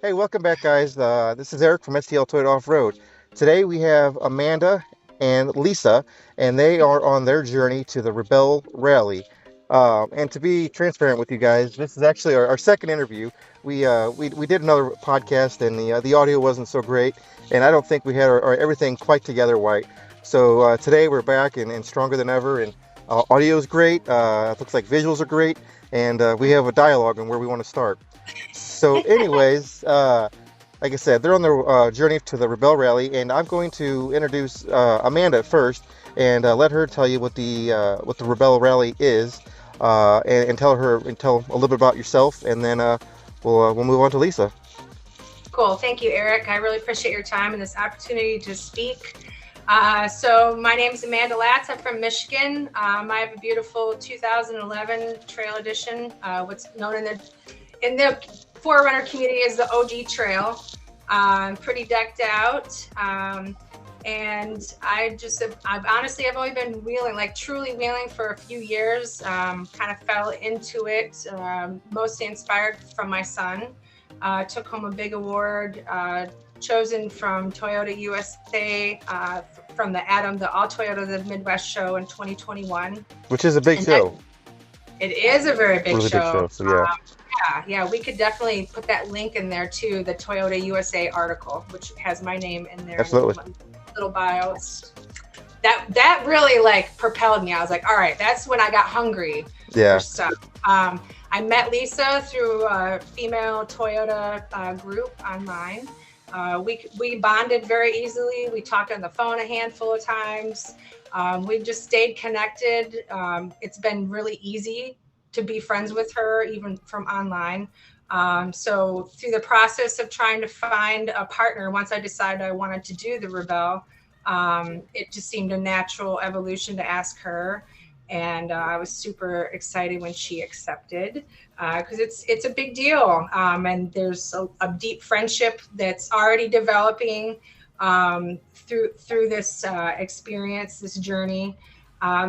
Hey, welcome back, guys. This is Eric from STL Toyota Off Road. Today we have Amanda and Lisa, and they are on their journey to the Rebelle Rally. And to be transparent with you guys, this is actually our second interview. We did another podcast, and the audio wasn't so great, and I don't think we had our everything quite together right. So today we're back and stronger than ever, and audio is great. It looks like visuals are great, and we have a dialogue on where we want to start. So, anyways, like I said, they're on their journey to the Rebelle Rally, and I'm going to introduce Amanda first and let her tell you what the Rebelle Rally is, and tell a little bit about yourself, and then we'll move on to Lisa. Cool. Thank you, Eric. I really appreciate your time and this opportunity to speak. So my name is Amanda Latz. I'm from Michigan. I have a beautiful 2011 Trail Edition, what's known in the Forerunner community as the OG Trail. Pretty decked out. And I've only been wheeling, like truly wheeling for a few years. Kind of fell into it, mostly inspired from my son. Took home a big award, chosen from Toyota USA, from the All Toyota the Midwest show in 2021. Which is a big And show, it is a very big really big show. show. So yeah, Yeah, we could definitely put that link in there too, the Toyota USA article, which has my name in there, absolutely. little bio. That really like propelled me. I was like, all right, that's when I got hungry for Yeah, stuff. I met Lisa through a female Toyota group online. We bonded very easily. We talked on the phone a handful of times. We've just stayed connected. It's been really easy to be friends with her, even from online. So through the process of trying to find a partner, once I decided I wanted to do the Rebelle, it just seemed a natural evolution to ask her. And I was super excited when she accepted, because it's a big deal, and there's a deep friendship that's already developing through this experience, this journey.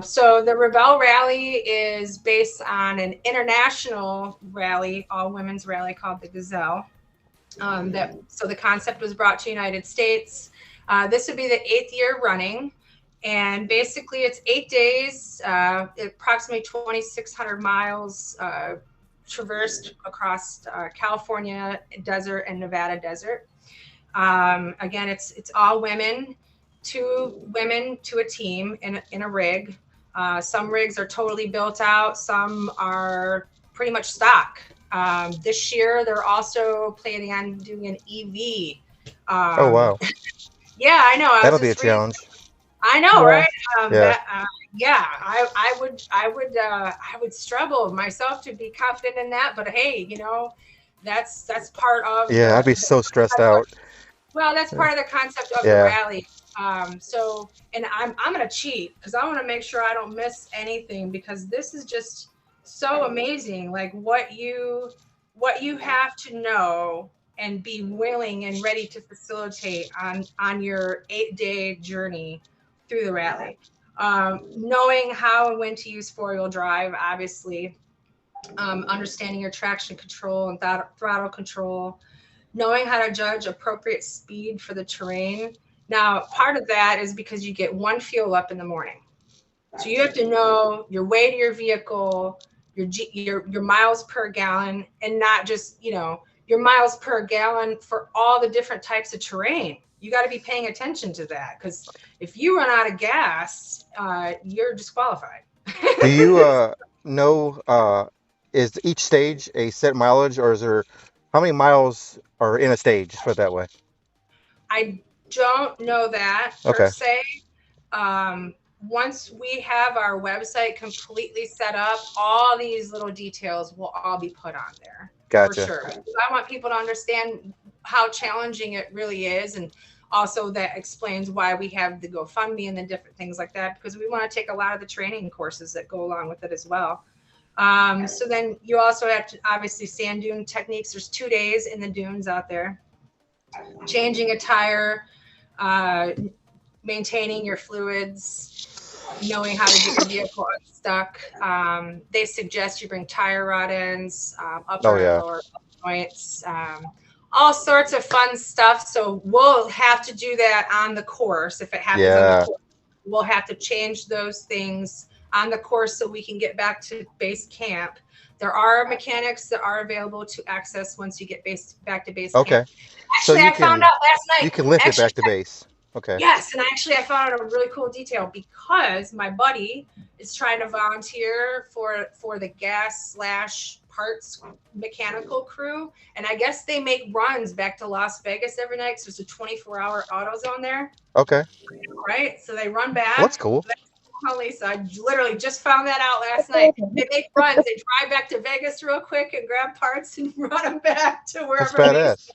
So the Rebelle Rally is based on an international rally, all women's rally called the Gazelle. So the concept was brought to United States. This would be the 8th year running. And basically, it's 8 days, approximately 2,600 miles traversed across California desert and Nevada desert. Again, it's all women, two women to a team in a rig. Some rigs are totally built out. Some are pretty much stock. This year, they're also planning on doing an EV. oh Um, wow, yeah, I know. I was that'll be a just reading. challenge. I know, Yeah. right? Yeah, Yeah, I would struggle myself to be confident in that. But hey, that's part of yeah, I'd be so stressed out. that's part of the concept of the Yeah, rally. And I'm gonna cheat because I want to make sure I don't miss anything, because this is just so amazing. Like what you have to know and be willing and ready to facilitate on your 8-day journey through the rally. Knowing how and when to use four-wheel drive, obviously, understanding your traction control and throttle control, knowing how to judge appropriate speed for the terrain. Now, part of that is because you get one fuel up in the morning. So you have to know your weight of your vehicle, your miles per gallon, and not just, your miles per gallon for all the different types of terrain. You got to be paying attention to that, because if you run out of gas, you're disqualified. do you know is each stage a set mileage, or is there how many miles are in a stage? Just put it that way. I don't know that per Okay, se. Once we have our website completely set up, all these little details will all be put on there for gotcha. sure. I want people to understand how challenging it really is, and also that explains why we have the GoFundMe and the different things like that, because we want to take a lot of the training courses that go along with it as well. So then you also have to, obviously, sand dune techniques. There's 2 days in the dunes out there, changing a tire, uh, maintaining your fluids, knowing how to get your vehicle unstuck. They suggest you bring tire rod ends, Oh upper and yeah, lower joints. all sorts of fun stuff. So we'll have to do that on the course. If it happens on the Yeah. course, we'll have to change those things on the course so we can get back to base camp. There are mechanics that are available to access once you get back to base camp. Okay. So Actually, I found out last you night. can lift it Actually, back to base. Okay. yes, and actually, I found out a really cool detail because my buddy is trying to volunteer for the gas slash parts mechanical crew, and I guess they make runs back to Las Vegas every night. So there's a 24-hour auto zone there, Okay. right? So they run Well, that's back. cool. Oh, Lisa, I literally just found that out last night. They make runs. They drive back to Vegas real quick and grab parts and run them back to That's wherever badass.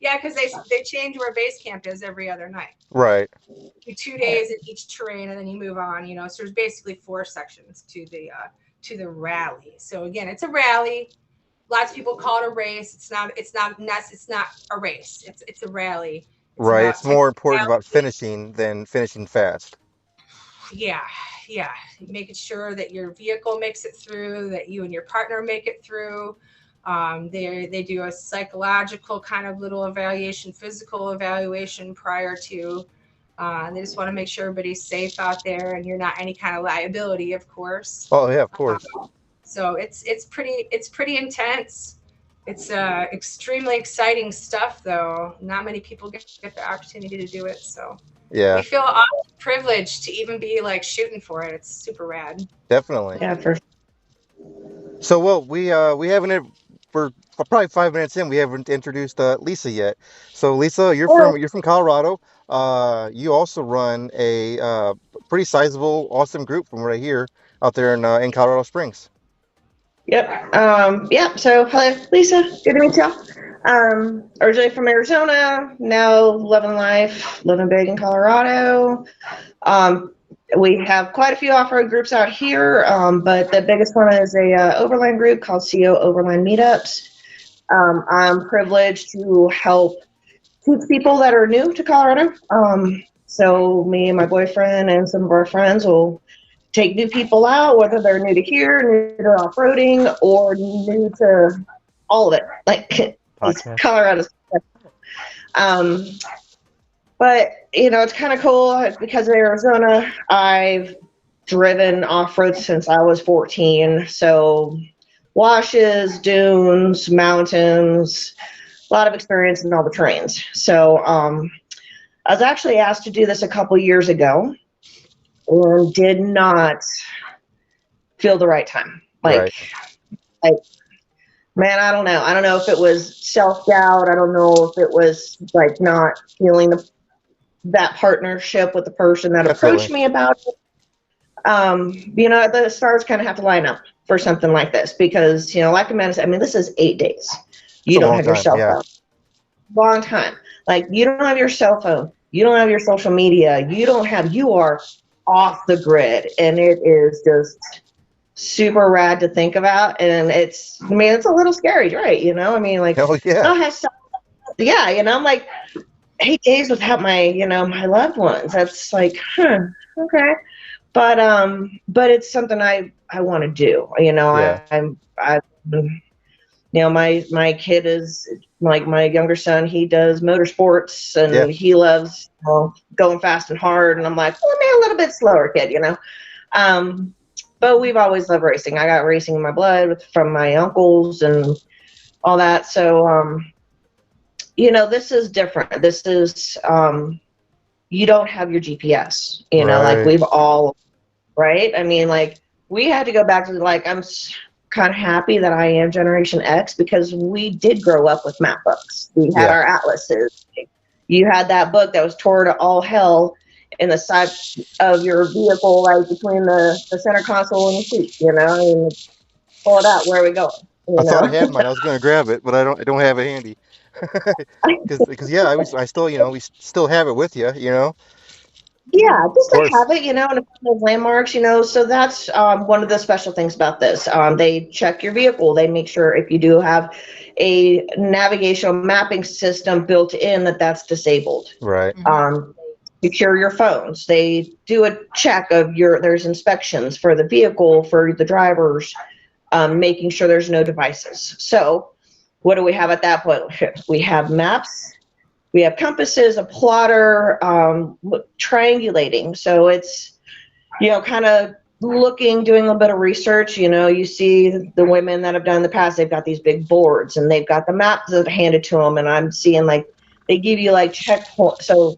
yeah, because they change where base camp is every other night. Right. Do 2 days in each terrain, and then you move on. So there's basically 4 sections to the rally. So again, it's a rally. Lots of people call it a race. It's not a race. It's a rally. It's Right. about It's more important about technicality. finishing than finishing fast. Yeah, yeah. Making sure that your vehicle makes it through, that you and your partner make it through. They do a psychological kind of little evaluation, physical evaluation prior to. They just want to make sure everybody's safe out there, and you're not any kind of liability, of course. Oh yeah, of course. So it's pretty intense. It's extremely exciting stuff, though. Not many people get the opportunity to do it, so Yeah. we feel awfully privileged to even be like shooting for it. It's super rad. Definitely. Yeah, for So well, we haven't we're probably 5 minutes in. We haven't introduced Lisa yet. So Lisa, you're from Colorado. You also run a pretty sizable, awesome group from right here out there in Colorado Springs. Yep. Yeah. So, hello, Lisa. Good to meet y'all. Originally from Arizona, now loving life, living big in Colorado. We have quite a few off-road groups out here, but the biggest one is a overland group called CO Overland Meetups. I'm privileged to help teach people that are new to Colorado. So me and my boyfriend and some of our friends will take new people out, whether they're new to here, new to off-roading, or new to all of it. Like Colorado's. But it's kind of cool because of Arizona. I've driven off-road since I was 14. So washes, dunes, mountains, a lot of experience in all the terrains. So I was actually asked to do this a couple years ago and did not feel the right time. Like, man, I don't know. I don't know if it was self-doubt. I don't know if it was like not feeling that partnership with the person that approached me about it. The stars kind of have to line up for something like this because, like Amanda said, I mean, this is 8 days. You don't have your cell phone. Long time. Like, you don't have your cell phone. You don't have your social media. You are off the grid. And it is just super rad to think about. And it's a little scary, right? I mean, like, hell yeah. I don't have I'm like 8 days without my, my loved ones. That's like, okay. But it's something I want to do. My kid is like my younger son. He does motorsports and he loves going fast and hard. And I'm like, a little bit slower, kid. But we've always loved racing. I got racing in my blood from my uncles and all that. So this is different. This is you don't have your GPS. Like we've all. Right? I mean, like, we had to go back to, like, I'm kind of happy that I am Generation X because we did grow up with map books. We had our atlases. You had that book that was tore to all hell in the side of your vehicle, like between the center console and the seat, and pull it out. Where are we going? I thought I had mine. I was going to grab it, but I don't have it handy. Because I still, we still have it with you, Yeah, just to have it, and those landmarks, so that's one of the special things about this. They check your vehicle. They make sure if you do have a navigational mapping system built in that's disabled. Right. Secure your phones. They do a check of there's inspections for the vehicle, for the drivers, making sure there's no devices. So what do we have at that point? We have maps, we have compasses, a plotter, triangulating. So it's, kind of looking, doing a little bit of research. You see the women that have done in the past, they've got these big boards and they've got the maps that are handed to them. And I'm seeing like, they give you like checkpoint. So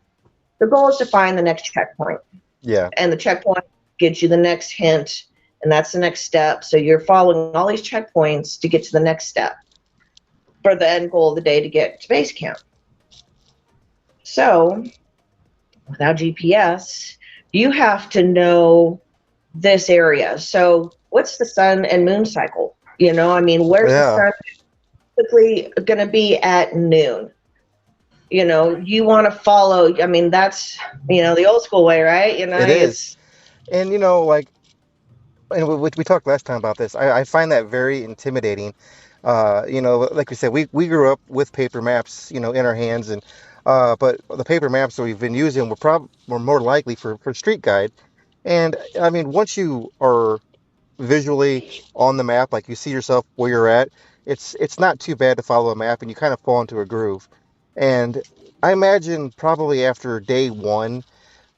the goal is to find the next checkpoint. Yeah. And the checkpoint gives you the next hint, and that's the next step. So you're following all these checkpoints to get to the next step for the end goal of the day to get to base camp. So without GPS, you have to know this area. So what's the sun and moon cycle? Where's the sun typically going to be at noon? You want to follow, that's, the old school way, right? It is. And, and we talked last time about this. I find that very intimidating. Like we said, we grew up with paper maps, in our hands, and but the paper maps that we've been using were more likely for street guide. And I mean, once you are visually on the map, like you see yourself where you're at, it's not too bad to follow a map, and you kind of fall into a groove. And I imagine probably after day one,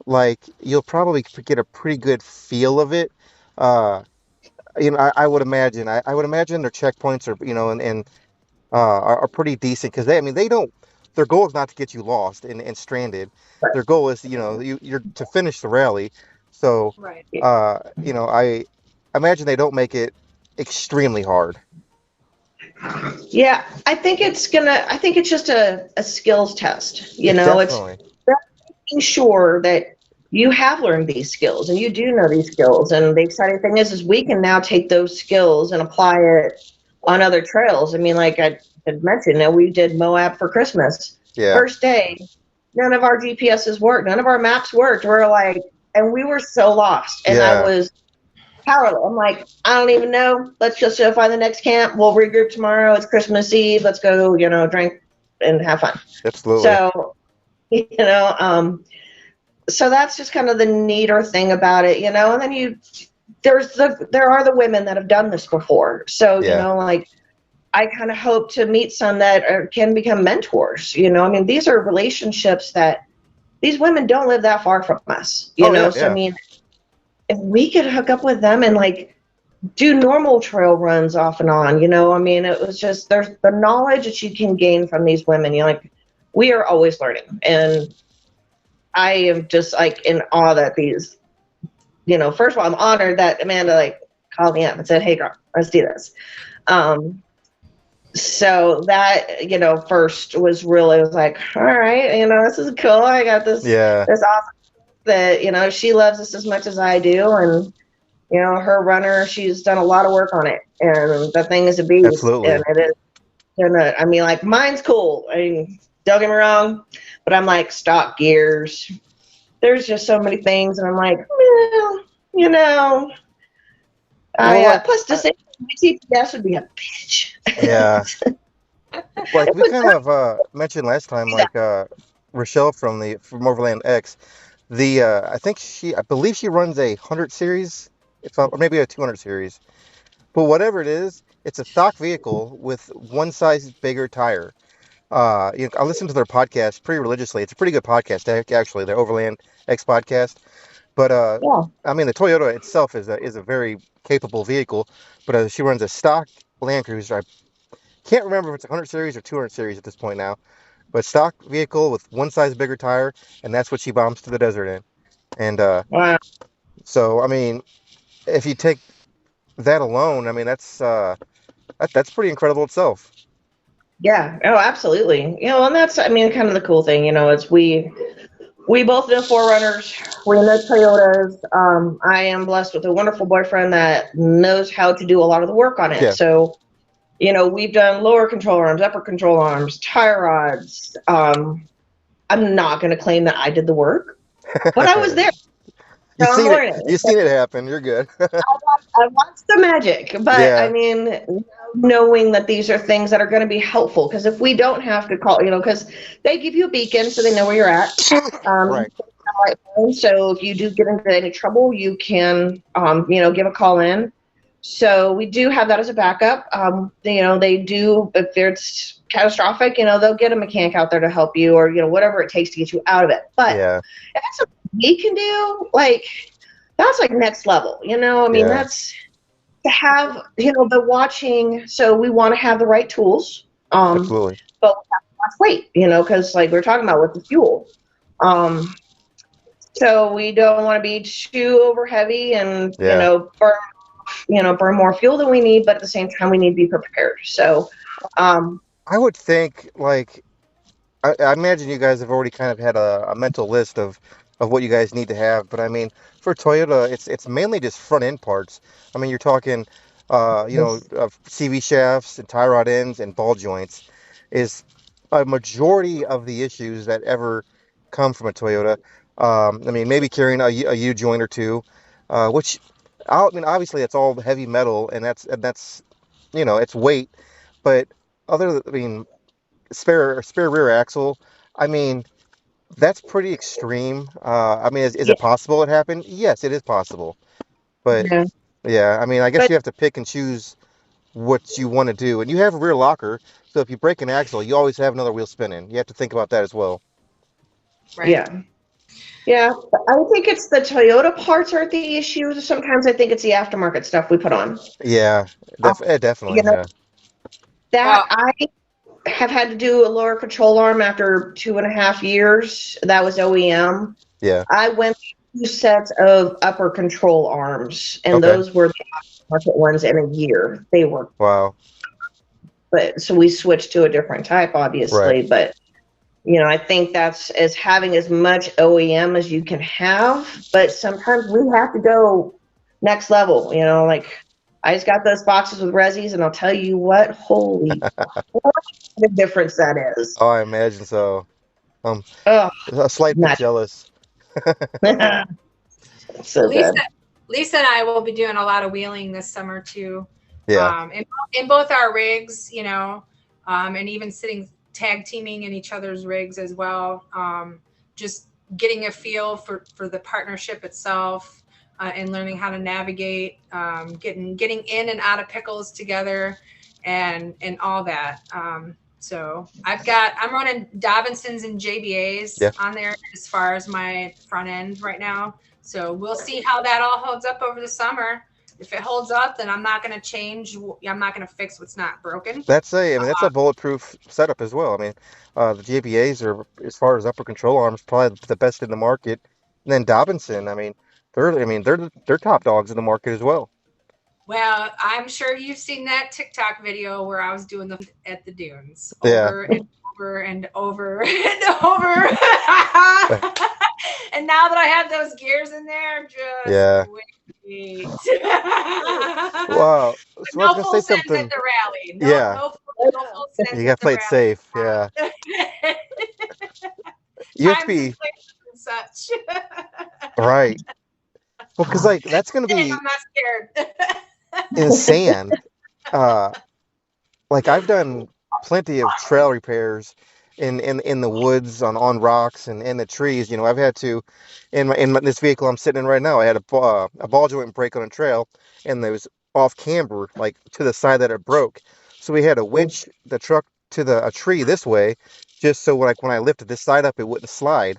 like you'll probably get a pretty good feel of it. Uh, I would imagine. I would imagine their checkpoints are, are pretty decent because they don't. Their goal is not to get you lost and stranded. Their goal is, you're to finish the rally. So, Right. I imagine they don't make it extremely hard. Yeah, I think it's just a skills test. Definitely. It's making sure that you have learned these skills and you do know these skills. And the exciting thing is we can now take those skills and apply it on other trails. I mean, like I had mentioned, that we did Moab for Christmas. Yeah. First day, none of our GPSs worked. None of our maps worked. And we were so lost. And Yeah. I was powerless. I'm like, I don't even know. Let's just go find the next camp. We'll regroup tomorrow. It's Christmas Eve. Let's go, drink and have fun. Absolutely. So, so that's just kind of the neater thing about it, and then there are the women that have done this before. So, Yeah. I kind of hope to meet some that can become mentors. These are relationships that these women don't live that far from us, Yeah, So, if we could hook up with them and do normal trail runs off and on, it was just, there's the knowledge that you can gain from these women. We are always learning. And I am just in awe that these, first of all, I'm honored that Amanda called me up and said, "Hey girl, let's do this." So that, first was really, was like, all right, this is cool. I got this, this awesome that, she loves this as much as I do. And, her runner, she's done a lot of work on it. And the thing is a beast. Absolutely. And it is, mine's cool. Don't get me wrong, but I'm stock gears. There's just so many things. And I'm plus to say my GPS would be a bitch. Yeah. Like we kind of mentioned last time, Rochelle from Overland X, I believe she runs a 100 series, or maybe a 200 series, but whatever it is, it's a stock vehicle with one size bigger tire. I listen to their podcast pretty religiously. It's a pretty good podcast, actually, the Overland X podcast. But the Toyota itself is a very capable vehicle. But she runs a stock Land Cruiser. I can't remember if it's a 100 series or 200 series at this point now. But stock vehicle with one size bigger tire, and that's what she bombs to the desert in. And wow. So if you take that alone, that's pretty incredible itself. Yeah. Oh, absolutely. And that's, kind of the cool thing, is we both know Forerunners. We know Toyotas. I am blessed with a wonderful boyfriend that knows how to do a lot of the work on it. Yeah. So, we've done lower control arms, upper control arms, tie rods. I'm not going to claim that I did the work, but I was there. You've seen it happen. You're good. I watched the magic, but knowing that these are things that are going to be helpful, because if we don't have to call, because they give you a beacon so they know where you're at. Right. So if you do get into any trouble, you can, give a call in. So we do have that as a backup. They do, if it's catastrophic, they'll get a mechanic out there to help you, or whatever it takes to get you out of it. But Yeah. if it's something we can do, like that's like next level. I mean, Yeah. that's to have the watching. So we want to have the right tools, Absolutely. but we have to watch weight. Because like we're talking about with the fuel. So we don't want to be too over heavy and Yeah. burn more fuel than we need, but at the same time we need to be prepared. So I would think, like, I imagine you guys have already kind of had a mental list of what you guys need to have, but I mean, for Toyota, it's mainly just front end parts. I mean, you're talking, CV shafts and tie rod ends and ball joints is a majority of the issues that ever come from a Toyota. I mean, maybe carrying a U joint or two, which I mean, obviously, it's all heavy metal, and that's it's weight, but I mean, spare rear axle. I mean, that's pretty extreme. I mean, is yeah, it possible it happened? Yes, it is possible. But yeah. yeah, I mean, I guess But you have to pick and choose what you want to do. And you have a rear locker, so if you break an axle, you always have another wheel spinning. You have to think about that as well. Right. yeah, yeah. I think it's the Toyota parts are the issue. Sometimes I think it's the aftermarket stuff we put on. Yeah, Uh, you definitely. know Yeah, that Well, I have had to do a lower control arm after 2.5 years. That was OEM. yeah. I went through 2 sets of upper control arms, and Okay. those were the aftermarket ones in a year. They were, Wow. but so we switched to a different type, Right. obviously. But I think that's as having as much OEM as you can have. But sometimes we have to go next level. Like I just got those boxes with Resis, and I'll tell you what, holy, what a difference that is. Oh, I imagine so. Um, Oh, a slight bit not jealous. well, so good. Lisa and I will be doing a lot of wheeling this summer too. Yeah. In both our rigs, and even sitting tag teaming in each other's rigs as well. Just getting a feel for the partnership itself, and learning how to navigate, getting in and out of pickles together, and all that. So I'm running Dobinsons and JBAs Yeah. on there as far as my front end right now. So we'll see how that all holds up over the summer. If it holds up, then I'm not going to change. I'm not going to fix what's not broken. I mean, that's a bulletproof setup as well. I mean, the JBAs are, as far as upper control arms, probably the best in the market. And then Dobinson, they're top dogs in the market as well. Well, I'm sure you've seen that TikTok video where I was doing the at the dunes Yeah. over and over and over and over. And now that I have those gears in there, just Yeah. wait. Wow. So I was No gonna full say sends at something. the rally. Yeah. No full sends You at gotta the play it safe. Yeah. rally. You have to Times and be places and such. right. Well, because like that's gonna Dang, be I'm not scared. in sand. Uh, like I've done plenty of trail repairs in the woods on rocks and in the trees. I've had to this vehicle I'm sitting in right now. I had a ball joint break on a trail, and there was off camber like to the side that it broke. So we had to winch the truck to a tree this way, just so like when I lifted this side up, it wouldn't slide.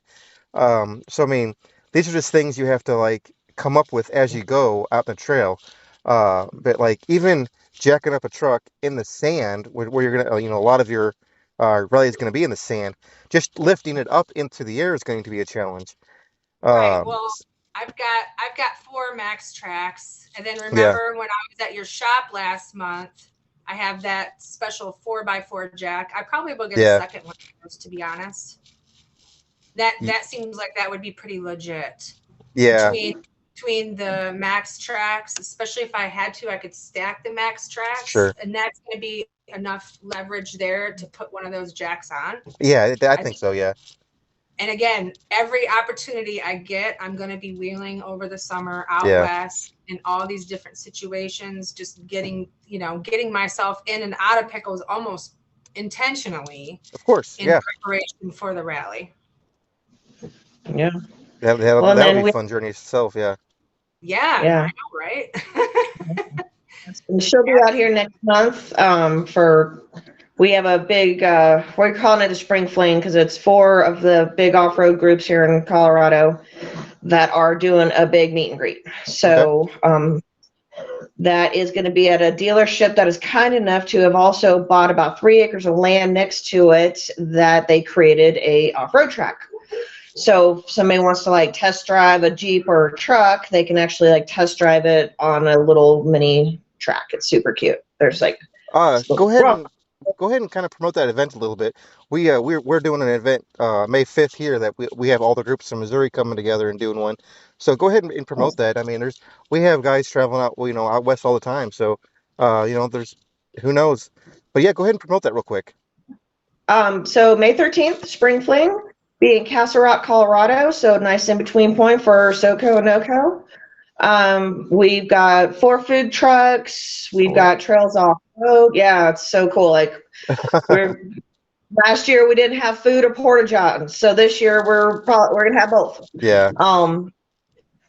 So I mean, these are just things you have to like come up with as you go out the trail. But like even jacking up a truck in the sand where you're gonna, a lot of your rally is gonna be in the sand. Just lifting it up into the air is going to be a challenge. Right. Um, Well, I've got 4 Max Tracks, and then yeah, remember when I was at your shop last month, I have that special 4x4 jack. I probably will get a yeah, second one of those, to be honest. That y- that seems like that would be pretty legit. yeah, Between the Max Tracks, especially if I had to, I could stack the Max Tracks, sure, and that's going to be enough leverage there to put one of those jacks on. yeah. I I think think. so. Yeah, And again, every opportunity I get, I'm going to be wheeling over the summer out yeah. west in all these different situations, just getting myself in and out of pickles almost intentionally Of course. in Yeah, preparation for the rally. Yeah. that'll Well, and that'll be then a fun journey itself. Yeah, Yeah, yeah. I know, right? And she'll be out here next month for. We have a big. We're calling it a spring fling because it's 4 of the big off-road groups here in Colorado that are doing a big meet and greet. Okay. So that is going to be at a dealership that is kind enough to have also bought about 3 acres of land next to it that they created a off-road track. So if somebody wants to like test drive a Jeep or a truck, they can actually like test drive it on a little mini track. It's super cute. There's like Go ahead and kind of promote that event a little bit. We're doing an event May 5th here that we have all the groups from Missouri coming together and doing one. So go ahead and promote that. I mean, we have guys traveling out, out west all the time. So there's who knows. But yeah, go ahead and promote that real quick. So May 13th, Spring Fling, be in Castle Rock, Colorado. So nice in between point for SoCo and NoCo. We've got 4 food trucks. We've got trails off road. Yeah, it's so cool. Like last year we didn't have food or porta johns, so this year we're gonna have both. Yeah.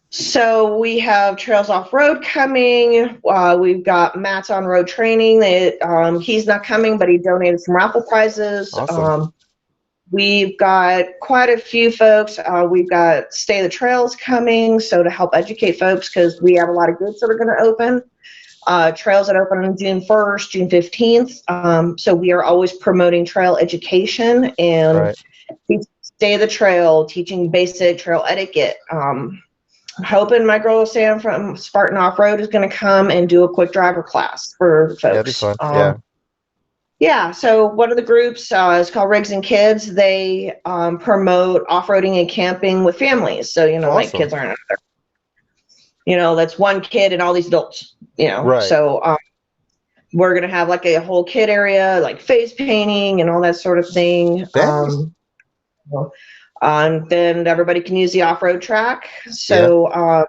So we have trails off road coming. We've got Matt's on road training. He's not coming, but he donated some raffle prizes. Awesome. We've got quite a few folks. We've got Stay the Trails coming, so to help educate folks, because we have a lot of groups that are going to open. Trails that open on June 1st, June 15th. So we are always promoting trail education and Stay the Trail, teaching basic trail etiquette. I'm hoping my girl Sam from Spartan Off-Road is going to come and do a quick driver class for folks. Yeah, that'd be fun. Yeah, so one of the groups is called Rigs and Kids. They promote off-roading and camping with families. So, Awesome. like kids aren't there. That's one kid and all these adults, Right. So we're going to have like a whole kid area, like face painting and all that sort of thing. And then everybody can use the off-road track. So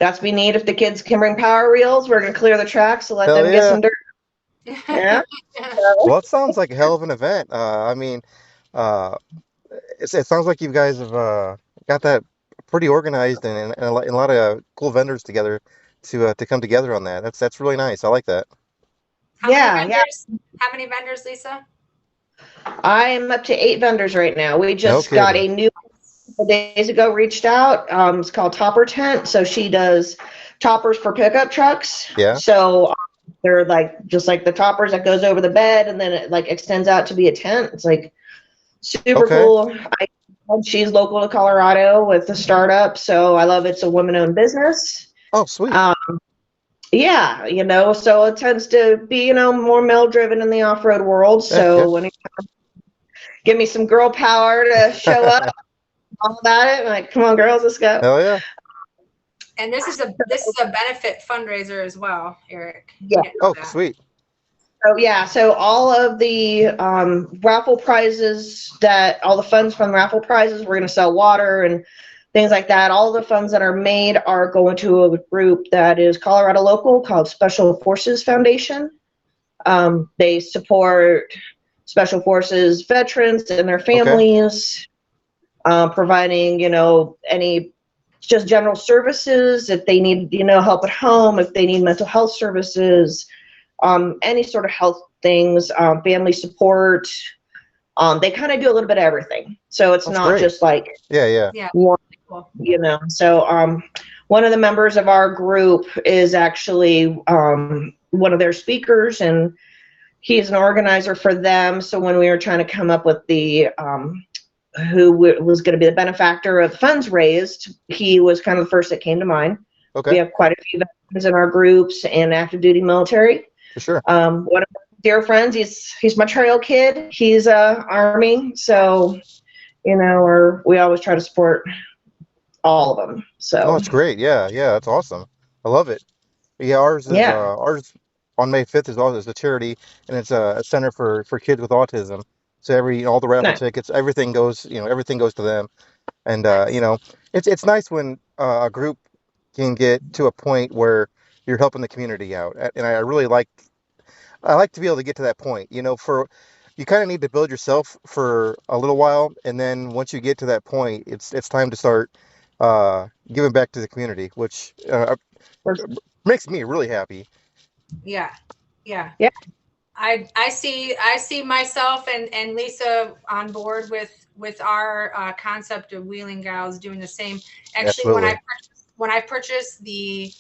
that's be neat. If the kids can bring power wheels, we're going to clear the track, so let them get some dirt. Yeah. Well, it sounds like a hell of an event. I mean, it sounds like you guys have got that pretty organized and a lot of cool vendors together to come together on that. That's really nice. I like that. How many vendors, Lisa? I am up to 8 vendors right now. We just got a new days ago reached out. It's called Topper Tent. So she does toppers for pickup trucks. Yeah. So they're like just like the toppers that goes over the bed and then it like extends out to be a tent. It's like super cool. She's local to Colorado with the startup, so I love it's a woman-owned business. Oh, sweet. Yeah, so it tends to be more male-driven in the off-road world. So when it give me some girl power to show up, all about it. I'm like, come on, girls, let's go. Hell yeah. And this is a benefit fundraiser as well, Eric. Yeah. Oh, sweet. So all of the raffle prizes all the funds from raffle prizes, we're going to sell water and things like that. All the funds that are made are going to a group that is Colorado local called Special Forces Foundation. They support Special Forces veterans and their families, providing, any just general services if they need, help at home, if they need mental health services, any sort of health things, family support. They kind of do a little bit of everything. So it's not great. Just like one, So one of the members of our group is actually one of their speakers, and he's an organizer for them. So when we were trying to come up with the who was going to be the benefactor of the funds raised, he was kind of the first that came to mind. Okay. We have quite a few veterans in our groups and active duty military. For sure. One of my dear friends, he's my trail kid. He's Army, so we always try to support all of them. So. Oh, that's great. Yeah, that's awesome. I love it. Yeah, ours on May 5th is a charity, and it's a center for kids with autism. So all the raffle tickets, everything goes to them. And it's nice when a group can get to a point where you're helping the community out. And I like to be able to get to that point. You kind of need to build yourself for a little while, and then once you get to that point, it's time to start giving back to the community, which Makes me really happy. Yeah, yeah. Yeah. I see myself and Lisa on board with our concept of Wheeling Gals doing the same. Actually, Absolutely. when I purchased the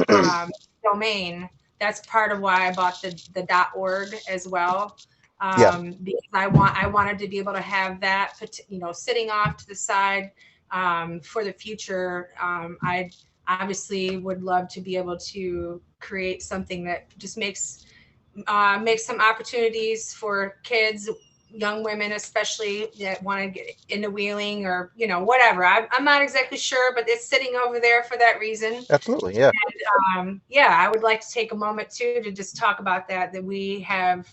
um, domain, that's part of why I bought the .org as well. Yeah, Because I wanted to be able to have that, sitting off to the side for the future. I obviously would love to be able to create something that just make some opportunities for kids, young women especially, that want to get into wheeling or whatever. I'm not exactly sure, but it's sitting over there for that reason. absolutely. Yeah. Yeah, I would like to take a moment too to just talk about that we have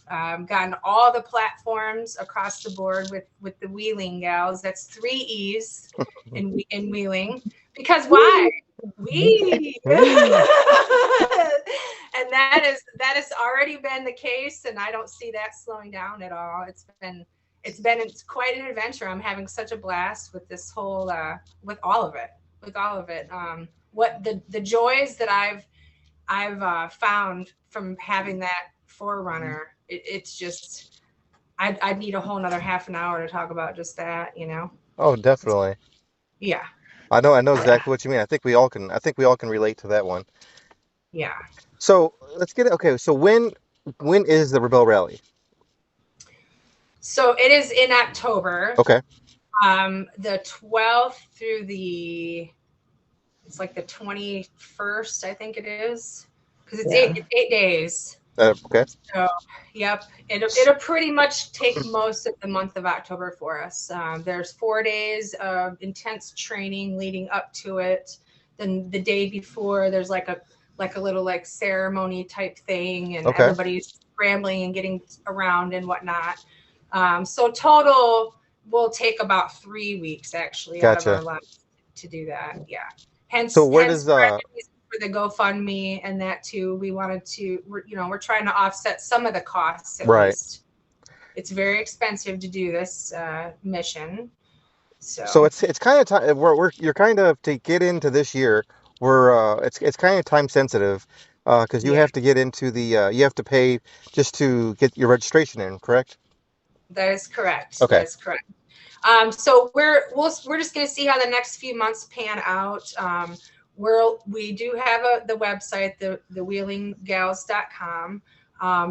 gotten all the platforms across the board with the Wheeling Gals. That's 3 E's in wheeling. Because why? We Mm. and that has already been the case, and I don't see that slowing down at all. It's quite an adventure. I'm having such a blast with this whole with all of it. What the joys that I've found from having that forerunner. It's just I'd need a whole another half an hour to talk about just that. Oh, definitely. Yeah, I know yeah, exactly what you mean. I think we all can relate to that one. yeah. So let's get it. Okay, so when is the Rebel Rally? So it is in October, Okay. the 12th through it's like the 21st, I think it is, because Yeah. it's 8 days. Okay. So, yep, it'll pretty much take most of the month of October for us. There's 4 days of intense training leading up to it. Then the day before, there's like a little like ceremony type thing, and Okay. everybody's scrambling and getting around and whatnot. So total will take about 3 weeks actually out of Gotcha. our lives to do that. Yeah. So Hence, where hence does part of the reason for the GoFundMe and that too. We're trying to offset some of the costs at right. least. It's very expensive to do this mission. So So it's kind of time we're you're kind of to get into this year. It's kind of time sensitive because you yeah, have to get into the you have to pay just to get your registration in, correct? that is correct. That Okay. is correct. So we're just going to see how the next few months pan out. We do have the website, the wheelinggals.com.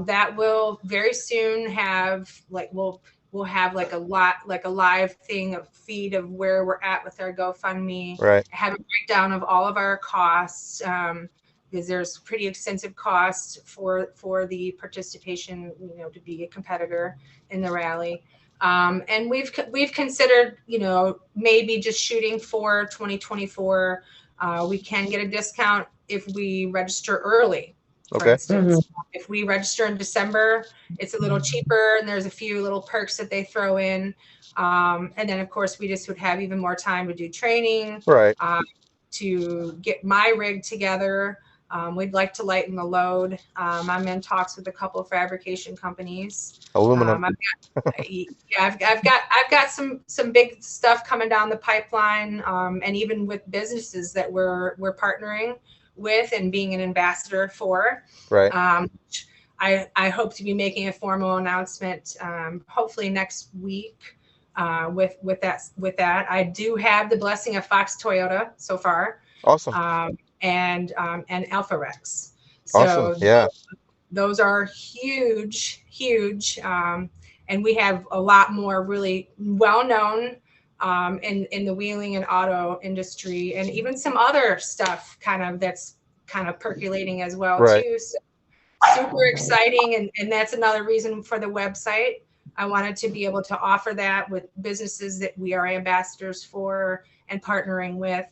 That will very soon have we'll have like a live thing, a feed of where we're at with our GoFundMe. Right. Have a breakdown of all of our costs. Because there's pretty extensive costs for the participation, to be a competitor in the rally. And we've considered, maybe just shooting for 2024. We can get a discount if we register early, for Okay. instance. If we register in December, it's a little cheaper, and there's a few little perks that they throw in. And then, of course, we just would have even more time to do training, Right. to get my rig together. We'd like to lighten the load. I'm in talks with a couple of fabrication companies. Aluminum. I've got some big stuff coming down the pipeline, and even with businesses that we're partnering with and being an ambassador for. Right. I hope to be making a formal announcement, hopefully next week. With that, I do have the blessing of Fox Toyota so far, Awesome. and Alpha Rex. Awesome. So Yeah. those are huge. And we have a lot more really well known in the wheeling and auto industry, and even some other stuff that's kind of percolating as well Right. too. So super exciting, and that's another reason for the website. I wanted to be able to offer that with businesses that we are ambassadors for and partnering with,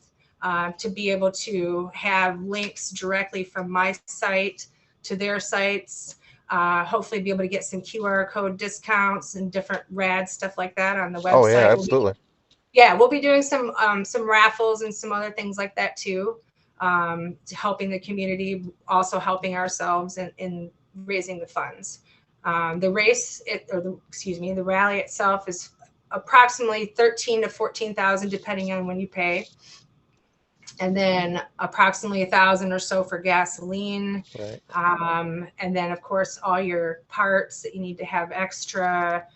to be able to have links directly from my site to their sites. Hopefully be able to get some QR code discounts and different rad stuff like that on the Oh yeah, website. absolutely. We'll be doing some raffles and some other things like that too, to helping the community, also helping ourselves in raising the funds. The rally itself is approximately 13 to 14,000, depending on when you pay. and then approximately 1,000 or so for gasoline. Right. And then, of course, all your parts that you need to have extra,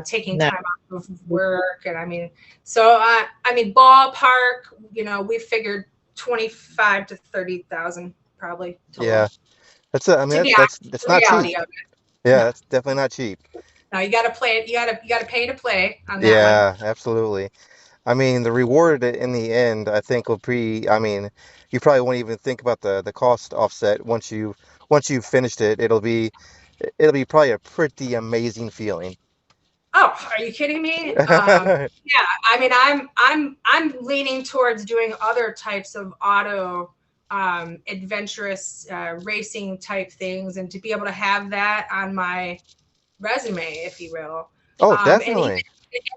taking No. time off of work. And I mean, ballpark, we figured 25 to 30,000 probably total. Yeah. I mean, To be that's honest, the not cheap. reality of it. Yeah, No, that's definitely not cheap. no, you got to play it. You got to pay to play on that one. Yeah, absolutely. I mean, the reward in the end, I think will be, I mean, you probably won't even think about the cost offset once you've finished it. It'll be probably a pretty amazing feeling. Oh, are you kidding me? Yeah, I mean, I'm leaning towards doing other types of auto adventurous racing type things, and to be able to have that on my resume, if you will, Oh, and even definitely.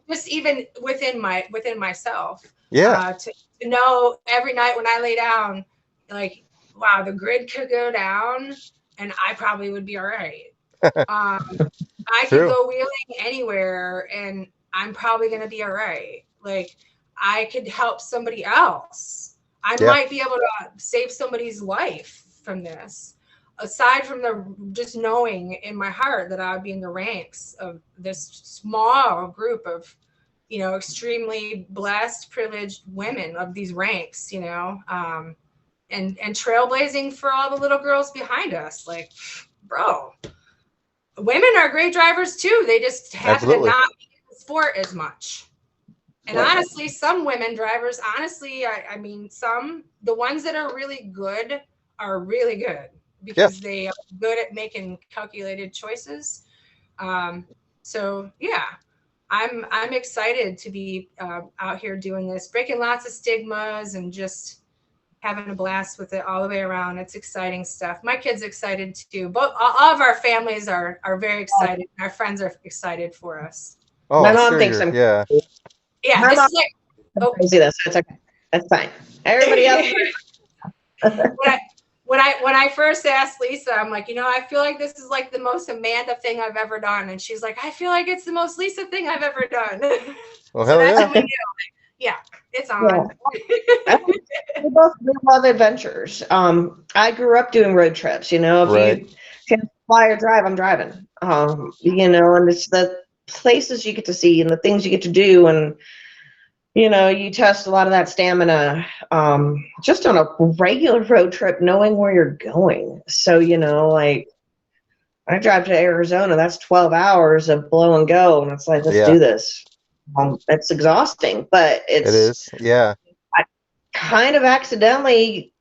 just even within myself, Yeah. to know every night when I lay down, like, wow, the grid could go down, and I probably would be all right. Um, I could True. go wheeling anywhere and I'm probably going to be all right. Like, I could help somebody else. I Yeah, might be able to save somebody's life from this. Aside from the just knowing in my heart that I would be in the ranks of this small group of, extremely blessed, privileged women of these ranks, and trailblazing for all the little girls behind us. Like, bro, women are great drivers too. They just happen to absolutely. not be in the sport as much. And honestly, some women drivers, honestly, I mean, the ones that are really good Yeah, because they are good at making calculated choices. Um, so yeah, I'm excited to be out here doing this, breaking lots of stigmas and just having a blast with it all the way around. It's exciting stuff. My kids excited too. But all of our families are very excited. Our friends are excited for us. oh, My I'm mom sure thinks you're, I'm yeah. Yeah, my this mom is like, thinks oh, I'm crazy though, so it's okay. That's fine. Everybody else. when I first asked Lisa, I'm like, I feel like this is like the most Amanda thing I've ever done, and she's like, I feel like it's the most Lisa thing I've ever done. Well, So hell that's yeah. when we knew. Yeah, it's Yeah. on. We love adventures. I grew up doing road trips. If Right. you can fly or drive, I'm driving. And it's the places you get to see and the things you get to do, and you test a lot of that stamina just on a regular road trip, knowing where you're going. So like I drive to Arizona, that's 12 hours of blow and go, and it's like, let's Yeah, do this. It's exhausting, but it it's is. Yeah. kind of accidentally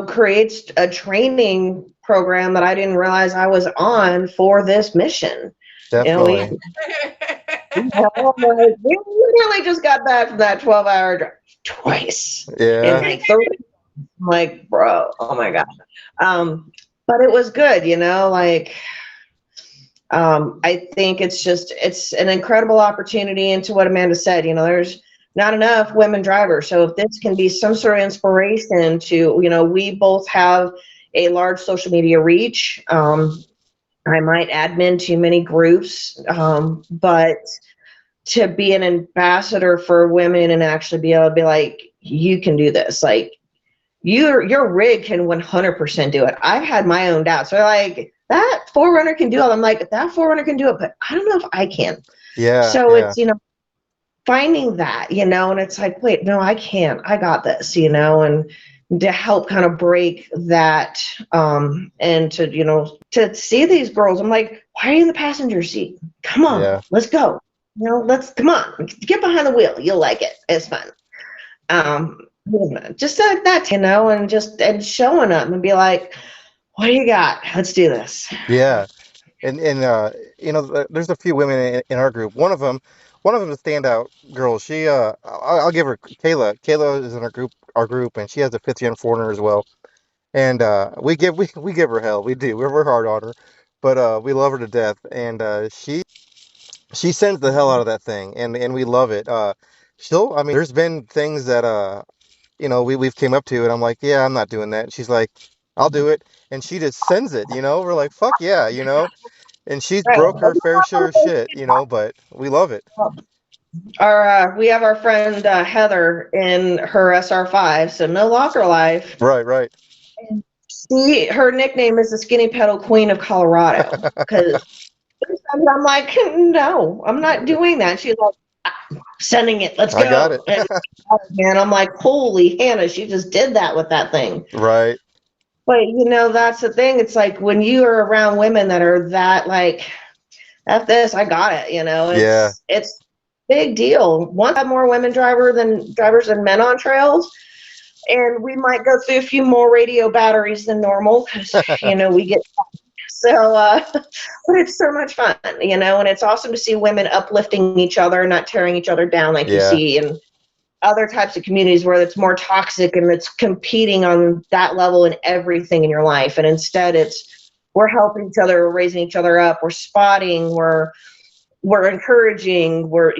creates a training program that I didn't realize I was on for this mission. We Definitely. we really just got back from that 12-hour drive twice in Yeah. like 30. I'm like, bro, oh my god. But it was good, like I think it's an incredible opportunity. And to what Amanda said, there's not enough women drivers. So if this can be some sort of inspiration to, we both have a large social media reach. I might admin to many groups, but to be an ambassador for women and actually be able to be like, you can do this. Like your rig can 100% do it. I've had my own doubts. So like that Forerunner can do it. I'm like, that Forerunner can do it, but I don't know if I can. Yeah. So Yeah. it's, finding that, and it's like, wait, no, I can't. I got this, and to help kind of break that, and to, to see these girls, I'm like, why are you in the passenger seat? Come on, Yeah. let's go. Let's come on, get behind the wheel. You'll like it. It's fun. Um, just like that, and showing up and be like, what do you got? Let's do this. Yeah. And there's a few women in our group. One of them is a standout girl. I'll give her Kayla. Kayla is in our group, and she has a fifth gen foreigner as well. And we give her hell. We do. We're hard on her, but we love her to death. And she sends the hell out of that thing, and we love it. I mean, there's been things that we've came up to, and I'm like, yeah, I'm not doing that. And she's like, I'll do it, and she just sends it. We're like, fuck yeah. And she's Right. broke her fair share of shit. But we love it. We have our friend Heather in her SR5, so no locker life. Right, right. Her nickname is the Skinny Pedal Queen of Colorado because I'm like, no, I'm not doing that. She's like, sending it, let's I got it. go. And I'm like, holy Hannah, she just did that with that thing. Right. But that's the thing. It's like when you are around women that are that like, F this, I got it. Yeah. It's big deal. Once I have more women drivers than men on trails, and we might go through a few more radio batteries than normal because we get so. But it's so much fun, and it's awesome to see women uplifting each other, not tearing each other down like you Yeah. see in other types of communities where it's more toxic and it's competing on that level in everything in your life, and instead it's we're helping each other, we're raising each other up, we're spotting, we're encouraging, we're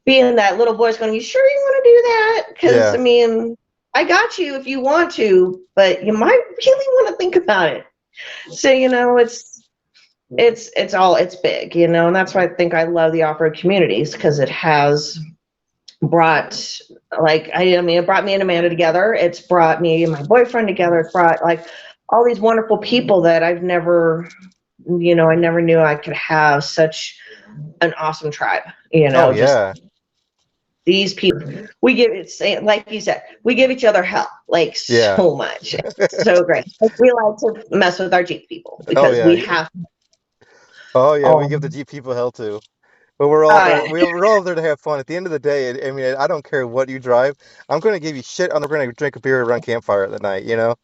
being that little voice going, you sure you want to do that? Because Yeah. I mean, I got you if you want to, but you might really want to think about it. So it's big, and that's why I think I love the off-road communities, because it has brought, like, I mean, it brought me and Amanda together. It's brought me and my boyfriend together. It's brought like all these wonderful people that I never knew I could have such an awesome tribe. Oh Just yeah. these people, we give it, like you said, we give each other hell, like, Yeah. so much. It's so great. We like to mess with our Jeep people Oh because we yeah. have. Oh yeah. We give the um G people hell too. But we're all there. yeah, We're all there to have fun. At the end of the day, I mean, I don't care what you drive. I'm going to give you shit. We're going to drink a beer around campfire at the night. You know?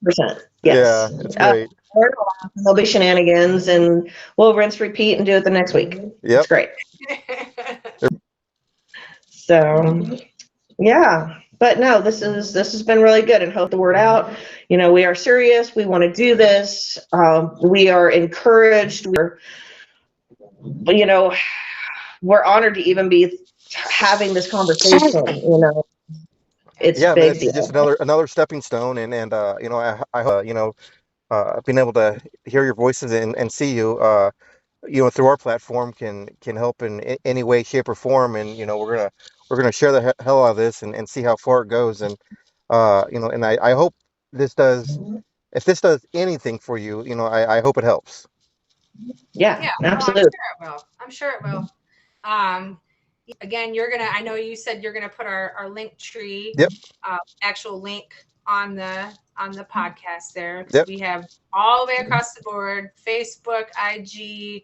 100%. Yeah. Yes. It's great. There'll be shenanigans, and we'll rinse, repeat, and do it the next week. It's Yep. great. So, yeah. But no, this has been really good, and hope the word out. We are serious. We want to do this. We are encouraged. You know, we're honored to even be having this conversation. It's Yeah. I mean, big it's just deal. another stepping stone, and I hope being able to hear your voices and see you through our platform can help in any way, shape, or form. And we're gonna share the hell out of this and see how far it goes. And and I hope this does. If this does anything for you, I hope it helps. Yeah, Yeah, oh, I'm sure absolutely. it will. I'm sure it will. Um, again, I know you said you're gonna put our link tree, Yep. actual link on the podcast there, because Yep. we have all the way across the board: Facebook, IG,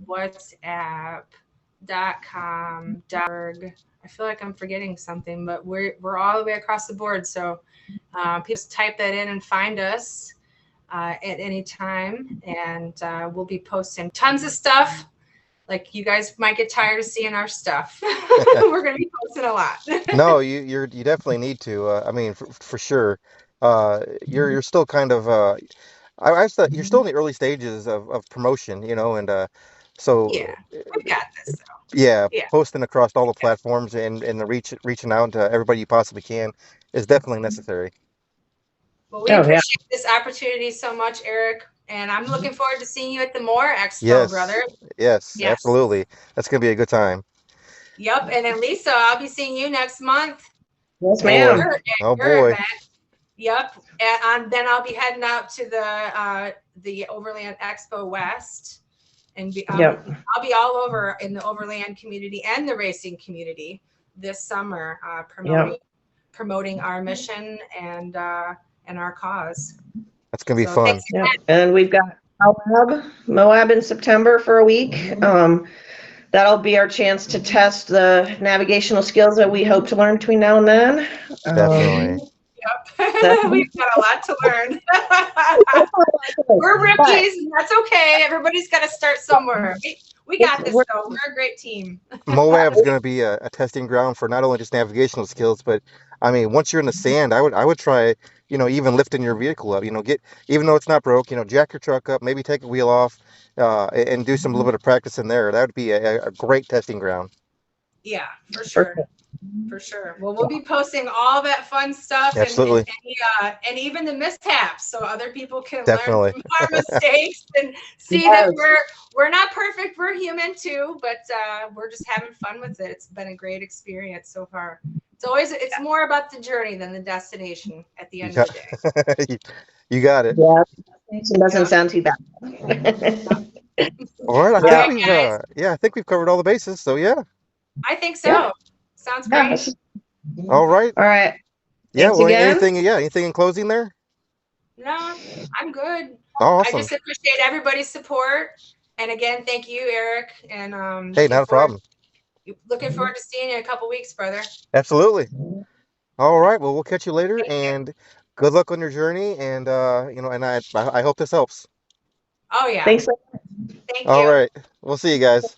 WhatsApp.com.org. I feel like I'm forgetting something, but we're all the way across the board. So people just type that in and find us at any time, and we'll be posting tons of stuff. Like, you guys might get tired of seeing our stuff. We're going to be posting a lot. No, you definitely need to. I mean, for sure. You're still kind of I thought you're still in the early stages of promotion, and so Yeah, we got this though. yeah, Yeah. posting across all the platforms and the reaching out to everybody you possibly can is definitely necessary. Well, we Oh yeah. appreciate this opportunity so much, Eric. And I'm looking forward to seeing you at the More Expo, Yes, brother. yes, Yes. absolutely. That's gonna be a good time. Yep. And then Lisa, I'll be seeing you next month Yes, Oh at boy, ma'am. oh your boy. event. Yep. And then I'll be heading out to the Overland Expo West, and Yep. I'll be all over in the Overland community and the racing community this summer, Yep. promoting our mission and our cause. That's gonna be So thanks fun. Yep. And we've got Moab in September for a week. That'll be our chance to test the navigational skills that we hope to learn between now and then. Definitely. Yep. We've got a lot to learn. We're But rookies, and that's okay. Everybody's got to start somewhere. We got this, we're, though. We're a great team. Moab is going to be a testing ground for not only just navigational skills, but I mean, once you're in the sand, I would try, even lifting your vehicle up. Get even though it's not broke, jack your truck up, maybe take a wheel off, and do some little bit of practice in there. That would be a great testing ground. Yeah, for For sure. For sure. Well, we'll be posting all that fun stuff Absolutely. and even the mishaps so other people can learn Definitely. from our mistakes and see that Yes. we're not perfect. We're human too, but we're just having fun with it. It's been a great experience so far. It's more about the journey than the destination at the You end of got, the day. you got it. Yeah. It doesn't Yeah. sound too bad. All right. I All think Yeah. right, we've, guys. yeah, I think we've covered all the bases. So yeah. I think Yeah. so. Sounds Yeah. great. All right. All right. Yeah. Thanks Well, again. anything? Yeah. Anything in closing there? No, I'm good. Oh, I awesome. just appreciate everybody's support. And again, thank you, Eric. And Hey, not a problem. looking forward to seeing you in a couple weeks, brother. Absolutely. All right. Well, we'll catch you later, and good luck on your journey. And and I hope this helps. Oh yeah. Thanks. Thank All you. right. We'll see you guys.